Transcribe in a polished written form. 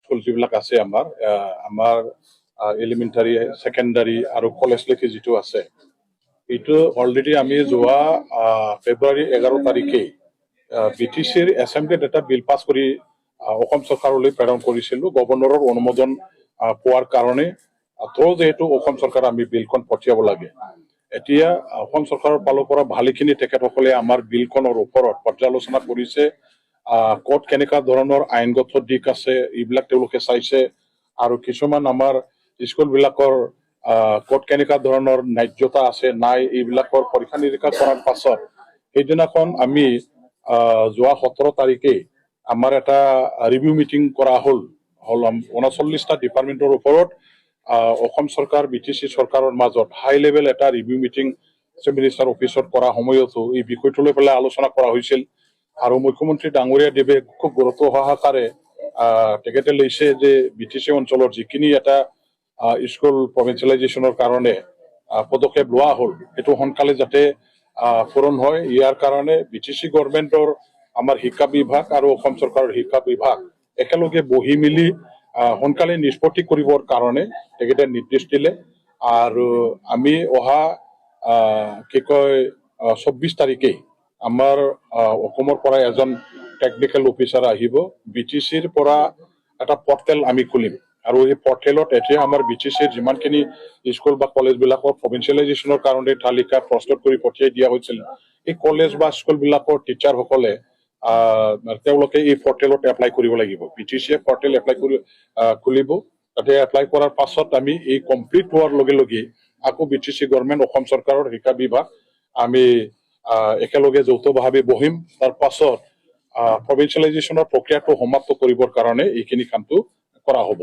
school যিবিলাক আছে আমাৰ এলিমেণ্টাৰী ছেকেণ্ডাৰী আৰু কলেজলৈকে যিটো আছে এইটো অলৰেডি আমি যোৱা ফেব্ৰুৱাৰী 11 তাৰিখে BTCৰ এছেম্বলিত এটা বিল পাছ কৰি অসম চৰকাৰলৈ প্ৰেৰণ কৰিছিলো গভৰ্ণৰৰ অনুমোদন পোৱাৰ কাৰণে যিহেতু অসম চৰকাৰ আমি বিলখন পঠিয়াব লাগে এতিয়া অসম চৰকাৰৰ ফালৰ পৰা ভালেখিনি তেখেতসকলে আমাৰ বিলখনৰ ওপৰত পৰ্যালোচনা কৰিছে ক'ত কেনেকুৱা ধৰণৰ আইনগত দিশ আছে এইবিলাক তেওঁলোকে চাইছে আৰু কিছুমান আমাৰ স্কুলবিলাকৰ ক'ত কেনেকুৱা ধৰণৰ ন্যায্যতা আছে নাই এইবিলাকৰ পৰীক্ষা নিৰীক্ষা কৰাৰ পাছত সেইদিনাখন আমি যোৱা 17 তাৰিখে আমাৰ এটা ৰিভিউ মিটিং কৰা হ'ল 39টা ডিপাৰ্টমেণ্টৰ ওপৰত অসম চৰকাৰ BTC চৰকাৰৰ মাজত হাই লেভেল এটা ৰিভিউ মিটিং চিফ মিনিষ্টাৰ অফিচত কৰা সময়তো এই বিষয়টো লৈ পেলাই আলোচনা কৰা হৈছিল আৰু মুখ্যমন্ত্ৰী ডাঙৰীয়া দেৱে খুব গুৰুত্ব সহকাৰে তেখেতে লৈছে যে BTC অঞ্চলৰ যিখিনি এটা স্কুল প্ৰভিন্সিয়েলাইজেশ্যনৰ কাৰণে পদক্ষেপ লোৱা হ'ল সেইটো সোনকালে যাতে পূৰণ হয় ইয়াৰ কাৰণে BTC গভৰ্ণমেণ্টৰ আমাৰ শিক্ষা বিভাগ আৰু অসম চৰকাৰৰ শিক্ষা বিভাগ একেলগে বহি মিলি সোনকালে নিষ্পত্তি কৰিবৰ কাৰণে তেখেতে নিৰ্দেশ দিলে আৰু আমি অহা 24 তাৰিখে আমাৰ অসমৰ পৰা এজন টেকনিকেল অফিচাৰ আহিব BTCৰ পৰা এটা পৰ্টেল আমি খুলিম আৰু এই পৰ্টেলত এতিয়া আমাৰ BTCৰ যিমানখিনি স্কুল বা কলেজবিলাকৰ প্ৰভিন্সিয়েলাইজেশ্যনৰ কাৰণে তালিকা প্ৰস্তুত কৰি পঠিয়াই দিয়া হৈছিল এই কলেজ বা স্কুলবিলাকৰ টিচাৰসকলে তেওঁলোকে এই পৰ্টেলত এপ্লাই কৰিব লাগিব BTCয়ে পৰ্টেল এপ্লাই কৰি খুলিব তাতে এপ্লাই কৰাৰ পাছত আমি এই কমপ্লিট হোৱাৰ লগে লগে আকৌ BTC গভৰ্ণমেণ্ট অসম চৰকাৰৰ শিক্ষা বিভাগ আমি একেলগে যৌথভাৱে বহিম তাৰ পাছত প্ৰভিন্সিয়েলাইজেশ্যনৰ প্ৰক্ৰিয়াটো সমাপ্ত কৰিবৰ কাৰণে এইখিনি কামটো কৰা হ'ব